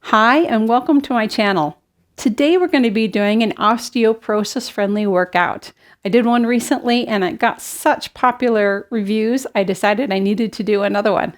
Hi, and welcome to my channel. Today we're going to be doing an osteoporosis friendly workout. I did one recently and it got such popular reviews, I decided I needed to do another one.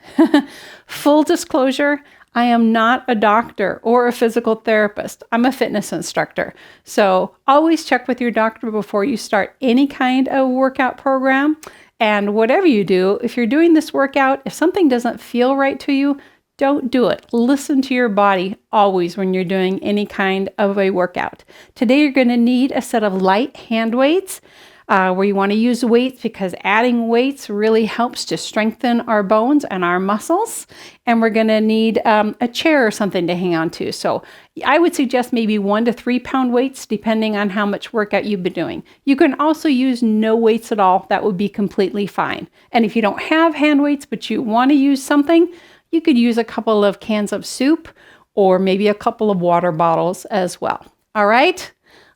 Full disclosure, I am not a doctor or a physical therapist. I'm a fitness instructor. So always check with your doctor before you start any kind of workout program. And whatever you do, if you're doing this workout, if something doesn't feel right to you, don't do it. Listen to your body always when you're doing any kind of a workout. Today you're going to need a set of light hand weights where you want to use weights because adding weights really helps to strengthen our bones and our muscles. And we're going to need a chair or something to hang on to. So I would suggest maybe 1 to 3 pound weights depending on how much workout you've been doing. You can also use no weights at all. That would be completely fine. And if you don't have hand weights but you want to use something, you could use a couple of cans of soup or maybe a couple of water bottles as well. All right,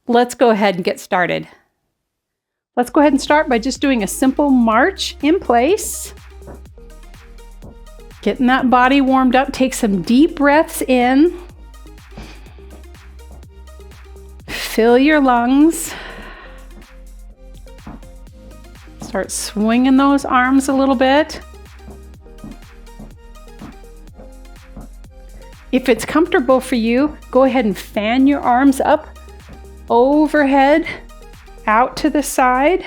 let's go ahead and get started. Let's go ahead and start by just doing a simple march in place. Getting that body warmed up. Take some deep breaths in. Fill your lungs. Start swinging those arms a little bit. If it's comfortable for you, go ahead and fan your arms up, overhead, out to the side.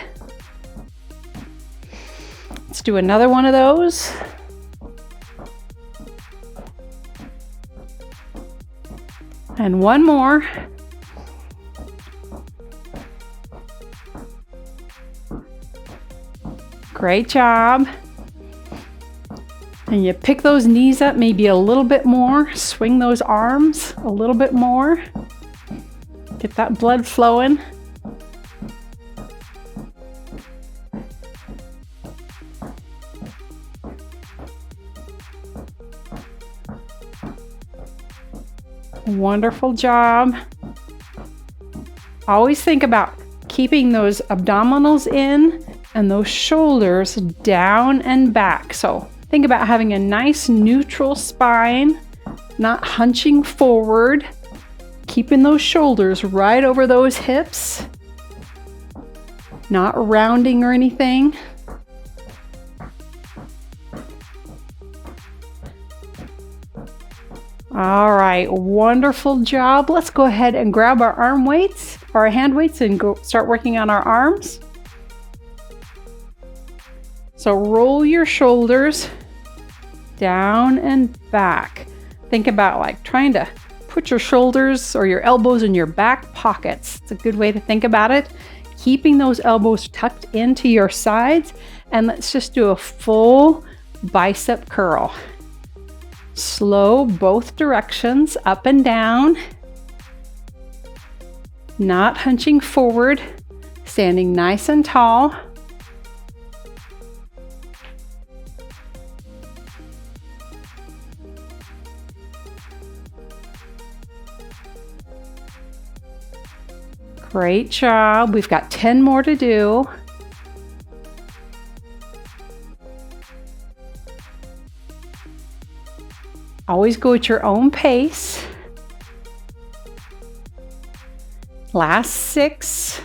Let's do another one of those. And one more. Great job. And you pick those knees up maybe a little bit more, swing those arms a little bit more, get that blood flowing. Wonderful job. Always think about keeping those abdominals in and those shoulders down and back. So think about having a nice neutral spine, not hunching forward, keeping those shoulders right over those hips, not rounding or anything. All right, wonderful job. Let's go ahead and grab our arm weights, our hand weights, and go start working on our arms. So roll your shoulders down and back. Think about like trying to put your shoulders or your elbows in your back pockets. It's a good way to think about it. Keeping those elbows tucked into your sides. And let's just do a full bicep curl. Slow both directions, up and down. Not hunching forward, standing nice and tall. Great job. We've got 10 more to do. Always go at your own pace. Last 6.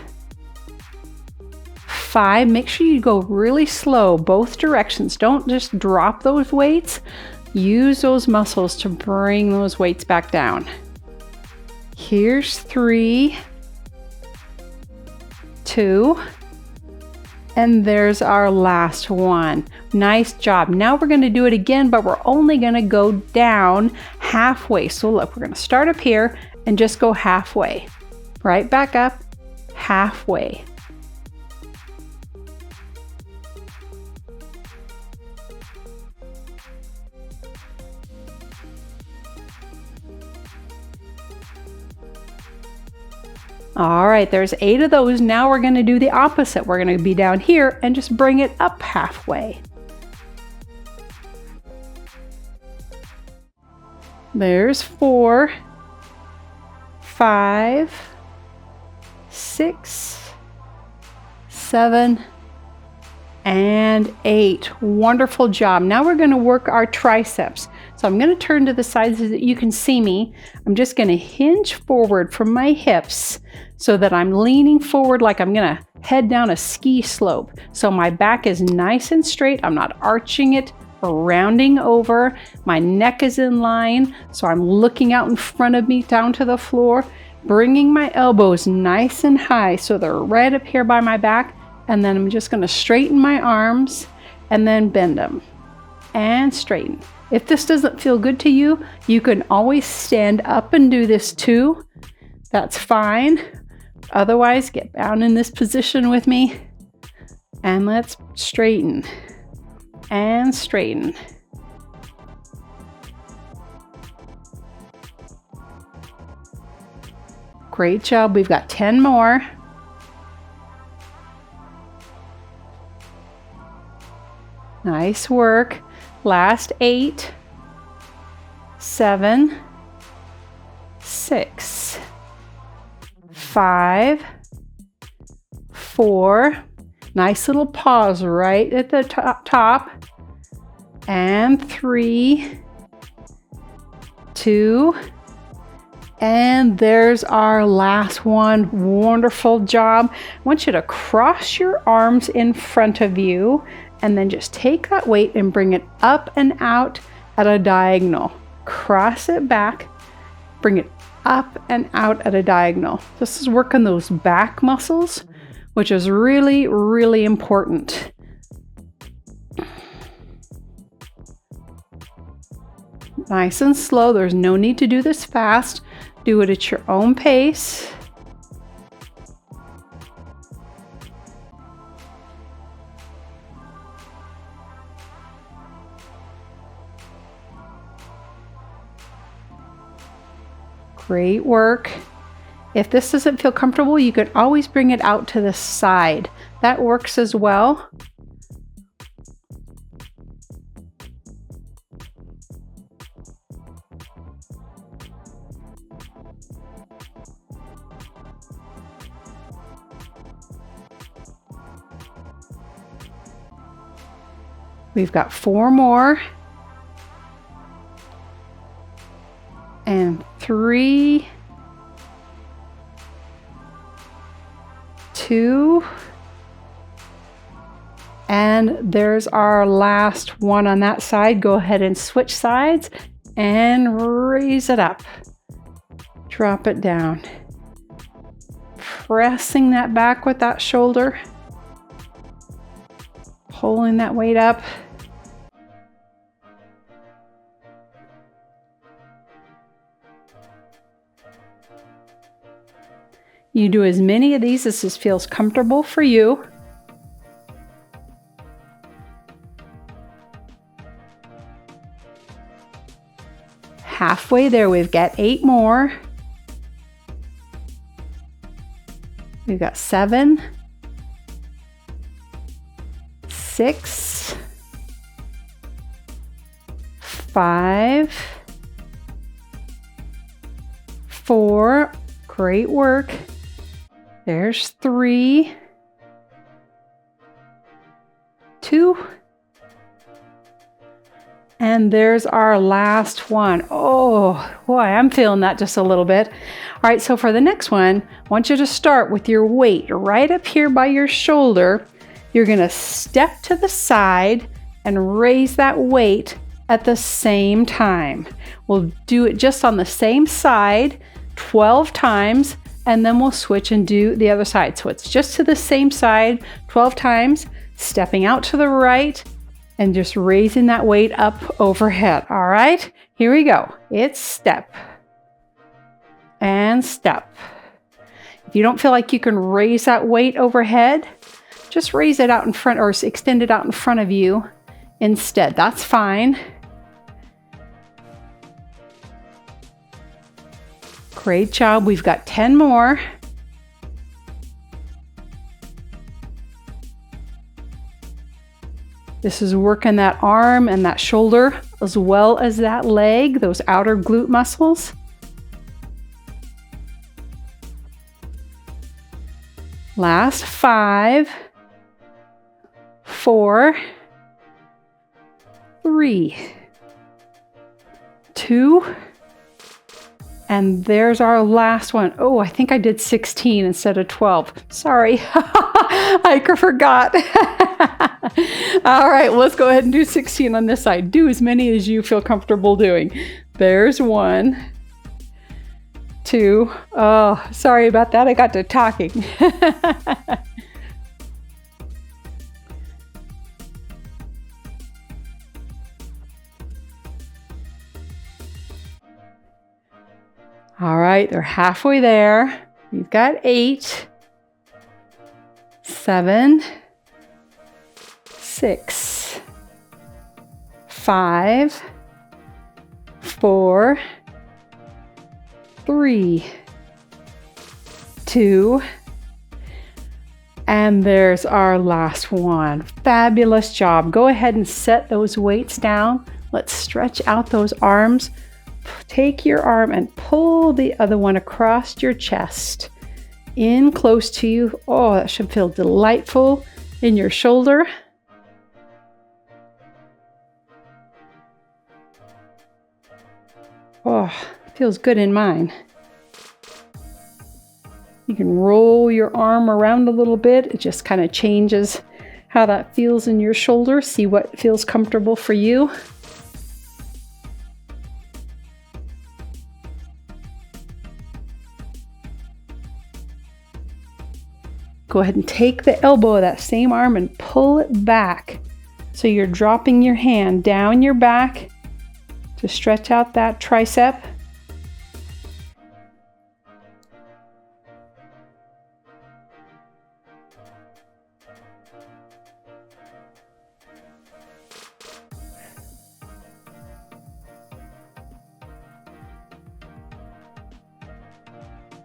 5. Make sure you go really slow, both directions. Don't just drop those weights. Use those muscles to bring those weights back down. Here's 3. 2, and there's our last one. Nice job. Now we're going to do it again, but we're only going to go down halfway. So look, we're going to start up here and just go halfway. Right back up, halfway. All right, there's 8 of those. Now we're going to do the opposite. We're going to be down here and just bring it up halfway. There's 4, 5, 6, 7, and 8. Wonderful job. Now we're going to work our triceps. So I'm going to turn to the side so that you can see me. I'm just going to hinge forward from my hips so that I'm leaning forward like I'm going to head down a ski slope. So my back is nice and straight. I'm not arching it or rounding over. My neck is in line, so I'm looking out in front of me down to the floor, bringing my elbows nice and high so they're right up here by my back. And then I'm just going to straighten my arms and then bend them and straighten. If this doesn't feel good to you, you can always stand up and do this too. That's fine. Otherwise, get down in this position with me and let's straighten and straighten. Great job. We've got 10 more. Nice work. Last 8, 7, 6, 5, 4. Nice little pause right at the top. And 3, 2, and there's our last one. Wonderful job. I want you to cross your arms in front of you and then just take that weight and bring it up and out at a diagonal. Cross it back, bring it up and out at a diagonal. This is working those back muscles, which is really, really important. Nice and slow. There's no need to do this fast. Do it at your own pace. Great work. If this doesn't feel comfortable, you can always bring it out to the side. That works as well. We've got 4 more. And 3, 2, and there's our last one on that side. Go ahead and switch sides and raise it up. Drop it down. Pressing that back with that shoulder. Pulling that weight up. You do as many of these as feels comfortable for you. Halfway there, we've got 8 more. We've got 7, 6, 5, 4. Great work. There's 3, 2, and there's our last one. Oh boy, I'm feeling that just a little bit. All right, so for the next one, I want you to start with your weight right up here by your shoulder. You're gonna step to the side and raise that weight at the same time. We'll do it just on the same side 12 times. And then we'll switch and do the other side. So it's just to the same side 12 times, stepping out to the right and just raising that weight up overhead. All right, here we go. It's step and step. If you don't feel like you can raise that weight overhead, just raise it out in front or extend it out in front of you instead. That's fine. Great job. We've got 10 more. This is working that arm and that shoulder as well as that leg, those outer glute muscles. Last 5, 4, 3, 2. And there's our last one. Oh, I think I did 16 instead of 12. Sorry, I forgot. All right, let's go ahead and do 16 on this side. Do as many as you feel comfortable doing. There's 1, 2. Oh, sorry about that. I got to talking. All right, they're halfway there. We've got 8, 7, 6, 5, 4, 3, 2, and there's our last one. Fabulous job. Go ahead and set those weights down. Let's stretch out those arms. Take your arm and pull the other one across your chest, in close to you. Oh, that should feel delightful in your shoulder. Oh, feels good in mine. You can roll your arm around a little bit. It just kind of changes how that feels in your shoulder. See what feels comfortable for you. Go ahead and take the elbow of that same arm and pull it back. So you're dropping your hand down your back to stretch out that tricep.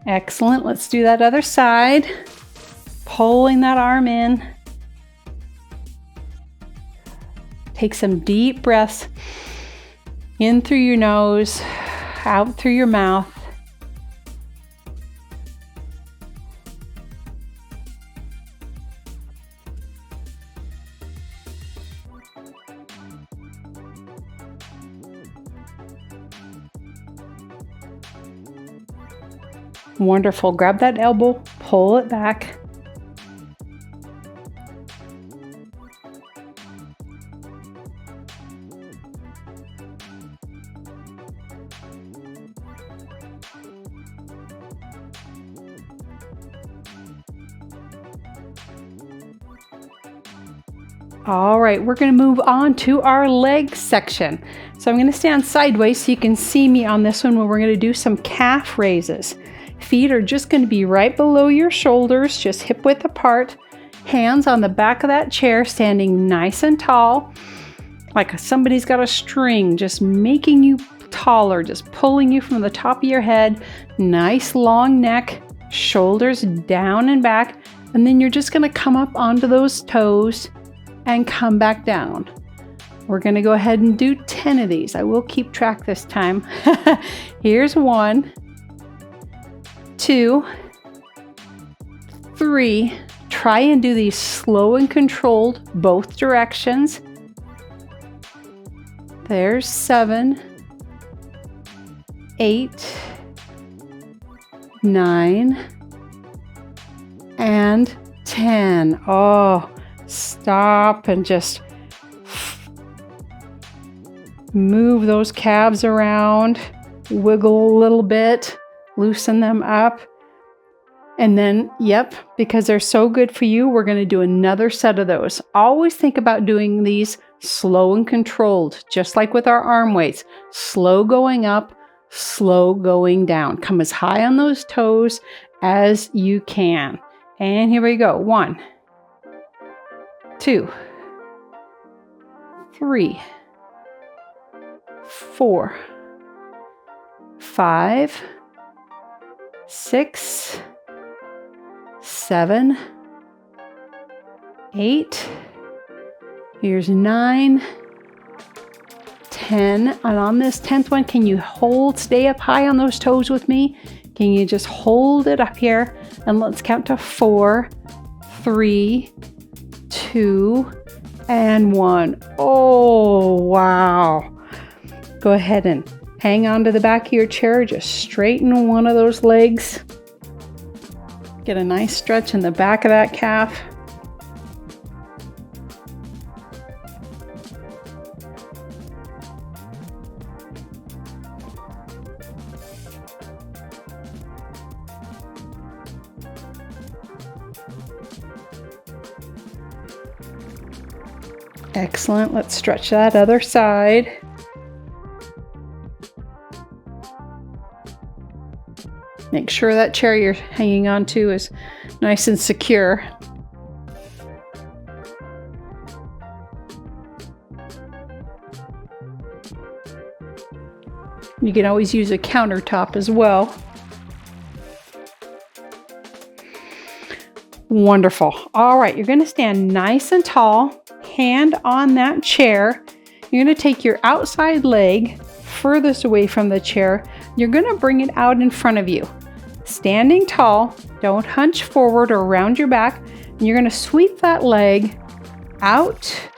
Excellent. Let's do that other side. Pulling that arm in. Take some deep breaths in through your nose, out through your mouth. Wonderful. Grab that elbow, pull it back. All right, we're going to move on to our leg section. So I'm going to stand sideways so you can see me on this one where we're going to do some calf raises. Feet are just going to be right below your shoulders, just hip width apart. Hands on the back of that chair, standing nice and tall, like somebody's got a string, just making you taller, just pulling you from the top of your head. Nice long neck, shoulders down and back, and then you're just going to come up onto those toes and come back down. We're going to go ahead and do 10 of these. I will keep track this time. Here's 1, 2, 3. Try and do these slow and controlled, both directions. There's 7, 8, 9, and 10. Oh, stop and just move those calves around, wiggle a little bit, loosen them up. And then, yep, because they're so good for you, we're going to do another set of those. Always think about doing these slow and controlled, just like with our arm weights. Slow going up, slow going down. Come as high on those toes as you can. And here we go. 1, 2, 3, 4, 5, 6, 7, 8, here's 9, 10, and on this 10th one, can you stay up high on those toes with me? Can you just hold it up here? And let's count to 4, 3, 2, and 1. Oh, wow. Go ahead and Hang on to the back of your chair, just straighten one of those legs. Get a nice stretch in the back of that calf. Excellent. Let's stretch that other side. Make sure that chair you're hanging on to is nice and secure. You can always use a countertop as well. Wonderful. All right, you're going to stand nice and tall, hand on that chair. You're going to take your outside leg furthest away from the chair. You're going to bring it out in front of you. Standing tall, don't hunch forward or around your back. And you're going to sweep that leg out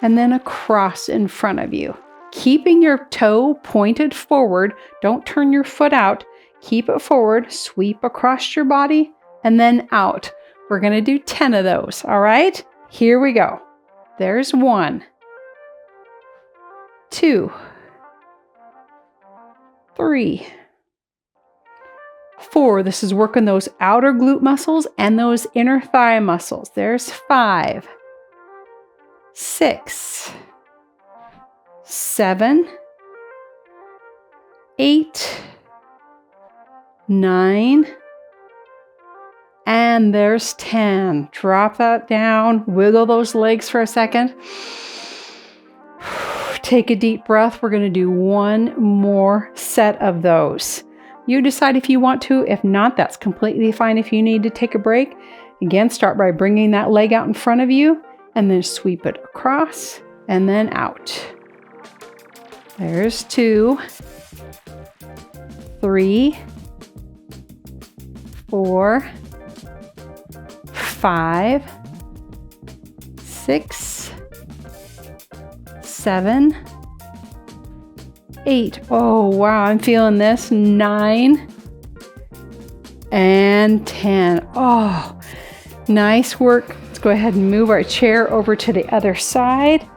and then across in front of you. Keeping your toe pointed forward, don't turn your foot out. Keep it forward, sweep across your body, and then out. We're going to do 10 of those, all right? Here we go. There's 1, 2, 3, 4. This is working those outer glute muscles and those inner thigh muscles. There's 5, 6, 7, 8, 9, and there's 10. Drop that down, wiggle those legs for a second. Take a deep breath. We're going to do 1 more set of those. You decide if you want to. If not, that's completely fine. If you need to take a break, again, start by bringing that leg out in front of you and then sweep it across and then out. There's 2, 3, 4, 5, 6, 7, 8. Oh, wow, I'm feeling this. 9 and 10. Oh, nice work. Let's go ahead and move our chair over to the other side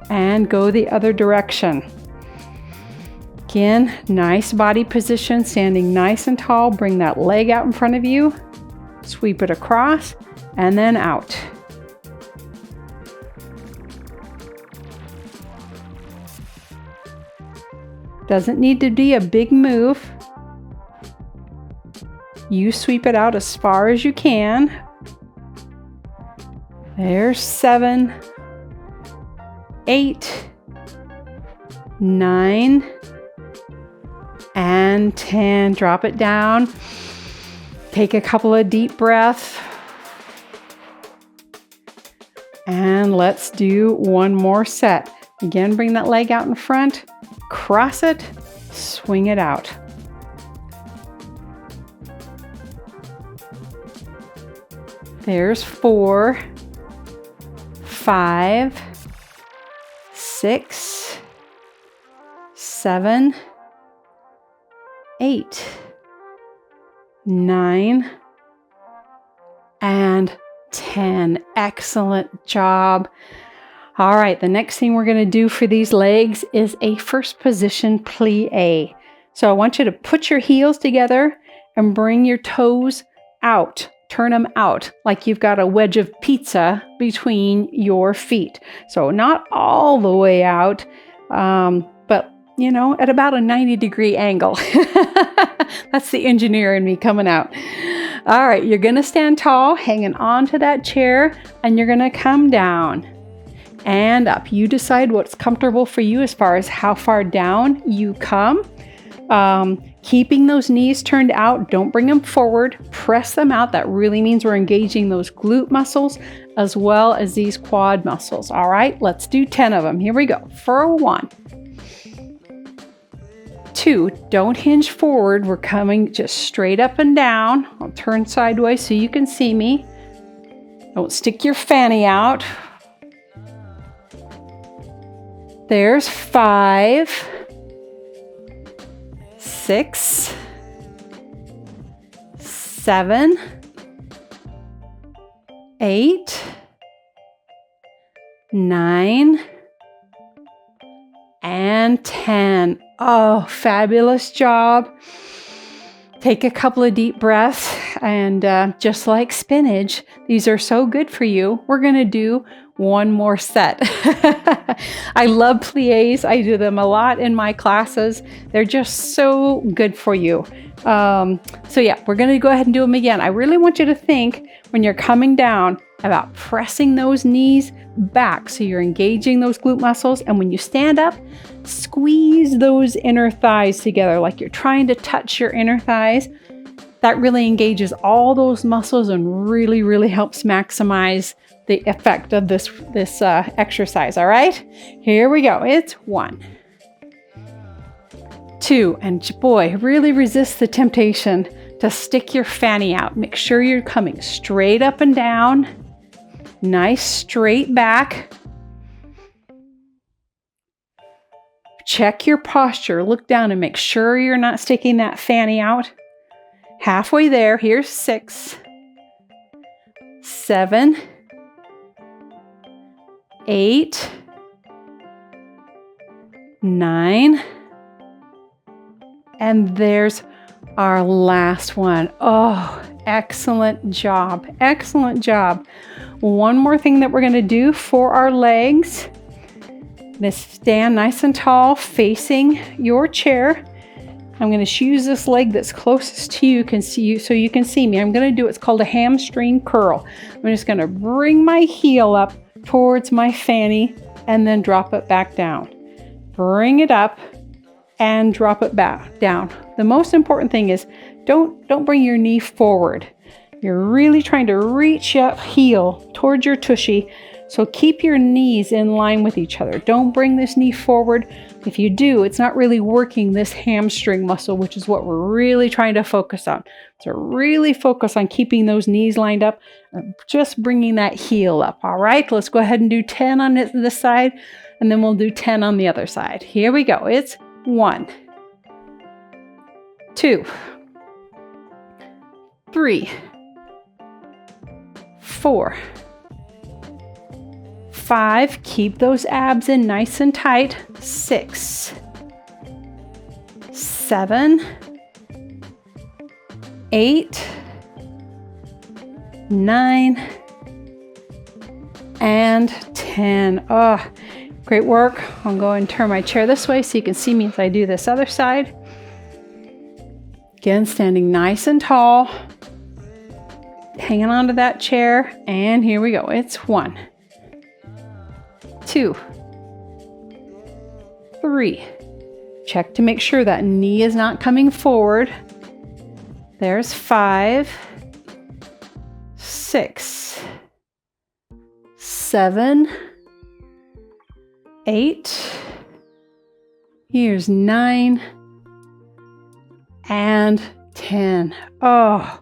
and go the other direction. Again, nice body position, standing nice and tall. Bring that leg out in front of you. Sweep it across and then out. Doesn't need to be a big move. You sweep it out as far as you can. There's 7, 8, 9, and 10. Drop it down. Take a couple of deep breaths. And let's do 1 more set. Again, bring that leg out in front. Cross it, swing it out. There's 4, 5, 6, 7, 8, 9, and 10. Excellent job. All right, the next thing we're going to do for these legs is a first position plie. So I want you to put your heels together and bring your toes out. Turn them out like you've got a wedge of pizza between your feet. So not all the way out, but you know, at about a 90-degree angle. That's the engineer in me coming out. All right, you're going to stand tall, hanging on to that chair, and you're going to come down and up. You decide what's comfortable for you as far as how far down you come. Keeping those knees turned out, don't bring them forward, press them out. That really means we're engaging those glute muscles as well as these quad muscles. All right, let's do 10 of them. Here we go. For 1, 2, don't hinge forward. We're coming just straight up and down. I'll turn sideways so you can see me. Don't stick your fanny out. There's 5, 6, 7, 8, 9, and 10. Oh, fabulous job. Take a couple of deep breaths, and just like spinach, these are so good for you. We're going to do one more set. I love plies. I do them a lot in my classes. They're just so good for you. So yeah, we're going to go ahead and do them again. I really want you to think when you're coming down about pressing those knees back so you're engaging those glute muscles. And when you stand up, squeeze those inner thighs together like you're trying to touch your inner thighs. That really engages all those muscles and really, really helps maximize the effect of this exercise. All right, here we go. It's 1, 2, and boy, really resist the temptation to stick your fanny out. Make sure you're coming straight up and down, nice straight back. Check your posture. Look down and make sure you're not sticking that fanny out. Halfway there. Here's 6, 7, 8, 9, and there's our last one. Oh, excellent job. Excellent job. One more thing that we're going to do for our legs. This stand nice and tall facing your chair. I'm going to use this leg that's closest to you so you can see me. I'm going to do what's called a hamstring curl. I'm just going to bring my heel up towards my fanny and then drop it back down. Bring it up and drop it back down. The most important thing is don't bring your knee forward. You're really trying to reach up heel towards your tushy. So keep your knees in line with each other. Don't bring this knee forward. If you do, it's not really working this hamstring muscle, which is what we're really trying to focus on. So really focus on keeping those knees lined up and just bringing that heel up. All right, let's go ahead and do 10 on this side, and then we'll do 10 on the other side. Here we go. It's 1, 2, 3, 4, 5, keep those abs in nice and tight. 6, 7, 8, 9, and 10. Oh, great work. I'll go and turn my chair this way so you can see me as I do this other side. Again, standing nice and tall, hanging onto that chair, and here we go. It's 1, 2, 3. Check to make sure that knee is not coming forward. There's 5, 6, 7, 8. Here's 9 and 10. Oh,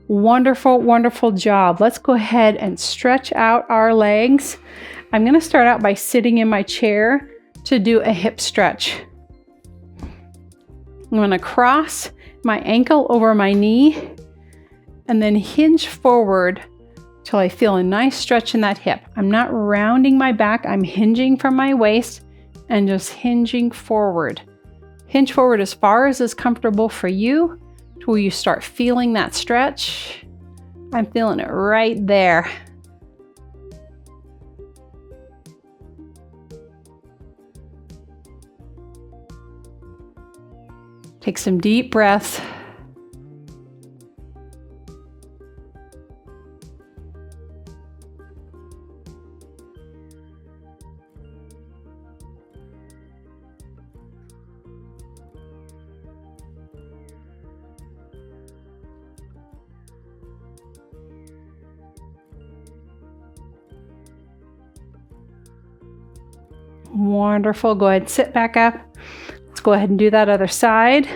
wonderful, wonderful job. Let's go ahead and stretch out our legs. I'm going to start out by sitting in my chair to do a hip stretch. I'm going to cross my ankle over my knee and then hinge forward till I feel a nice stretch in that hip. I'm not rounding my back. I'm hinging from my waist and just hinging forward. Hinge forward as far as is comfortable for you to where you start feeling that stretch. I'm feeling it right there. Take some deep breaths. Wonderful. Go ahead and sit back up. Let's go ahead and do that other side.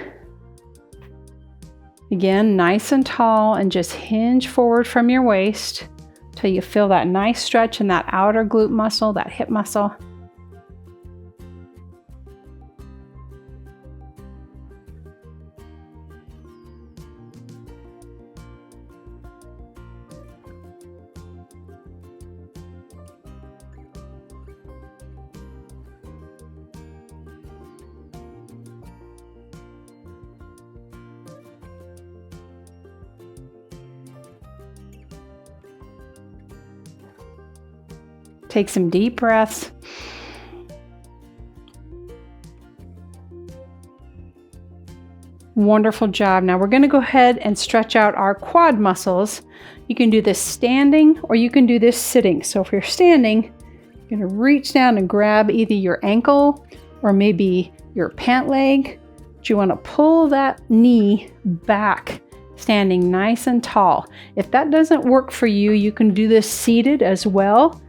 Again, nice and tall, and just hinge forward from your waist till you feel that nice stretch in that outer glute muscle, that hip muscle. Take some deep breaths. Wonderful job. Now we're going to go ahead and stretch out our quad muscles. You can do this standing or you can do this sitting. So if you're standing, you're going to reach down and grab either your ankle or maybe your pant leg. But you want to pull that knee back, standing nice and tall. If that doesn't work for you, you can do this seated as well.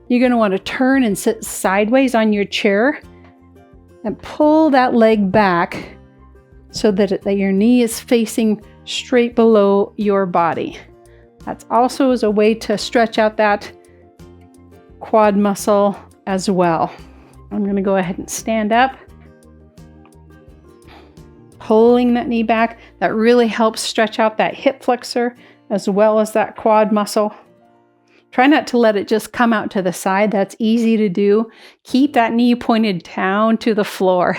You're going to want to turn and sit sideways on your chair and pull that leg back so that your knee is facing straight below your body. That's also as a way to stretch out that quad muscle as well. I'm going to go ahead and stand up, pulling that knee back. That really helps stretch out that hip flexor as well as that quad muscle. Try not to let it just come out to the side. That's easy to do. Keep that knee pointed down to the floor.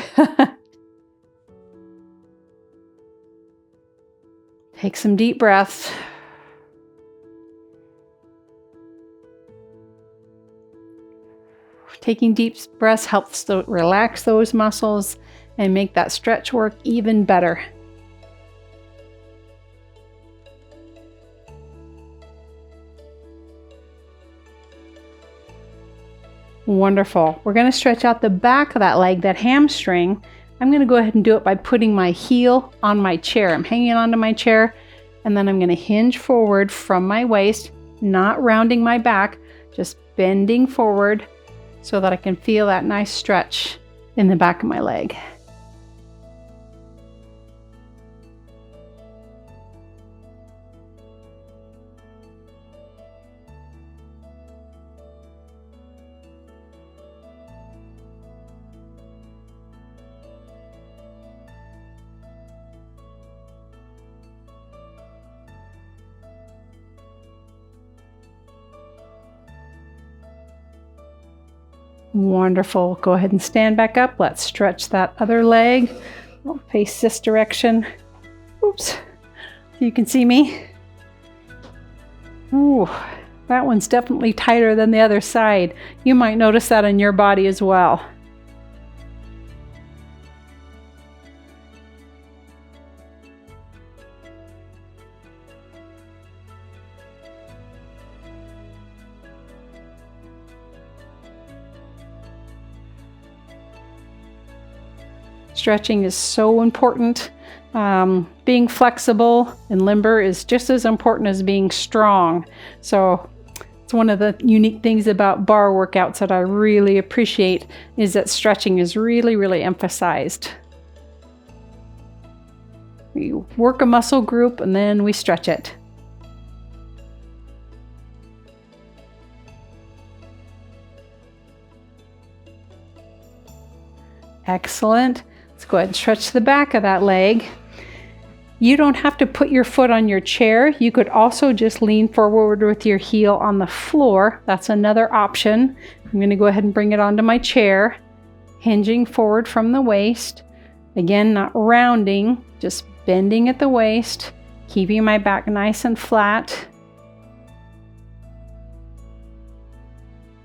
Take some deep breaths. Taking deep breaths helps to relax those muscles and make that stretch work even better. Wonderful. We're going to stretch out the back of that leg, that hamstring. I'm going to go ahead and do it by putting my heel on my chair. I'm hanging onto my chair, and then I'm going to hinge forward from my waist, not rounding my back, just bending forward so that I can feel that nice stretch in the back of my leg. Wonderful. Go ahead and stand back up. Let's stretch that other leg. I'll face this direction. Oops. So you can see me. Ooh, that one's definitely tighter than the other side. You might notice that in your body as well. Stretching is so important. Being flexible and limber is just as important as being strong. So it's one of the unique things about barre workouts that I really appreciate is that stretching is really, really emphasized. We work a muscle group and then we stretch it. Excellent. Let's go ahead and stretch the back of that leg. You don't have to put your foot on your chair. You could also just lean forward with your heel on the floor. That's another option. I'm going to go ahead and bring it onto my chair, hinging forward from the waist. Again, not rounding, just bending at the waist, keeping my back nice and flat.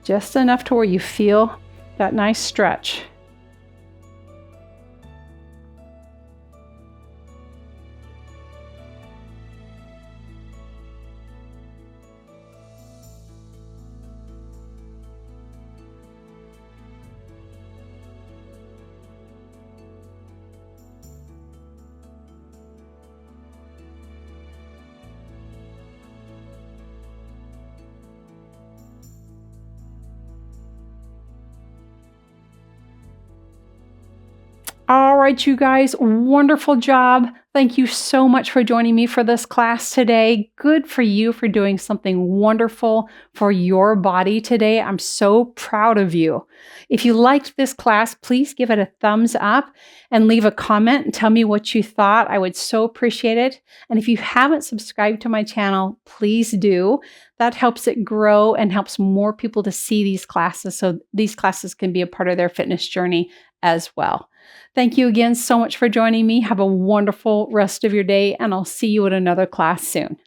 Just enough to where you feel that nice stretch. All right, you guys, wonderful job. Thank you so much for joining me for this class today. Good for you for doing something wonderful for your body today. I'm so proud of you. If you liked this class, please give it a thumbs up and leave a comment and tell me what you thought. I would so appreciate it. And if you haven't subscribed to my channel, please do. That helps it grow and helps more people to see these classes so these classes can be a part of their fitness journey as well. Thank you again so much for joining me. Have a wonderful rest of your day, and I'll see you at another class soon.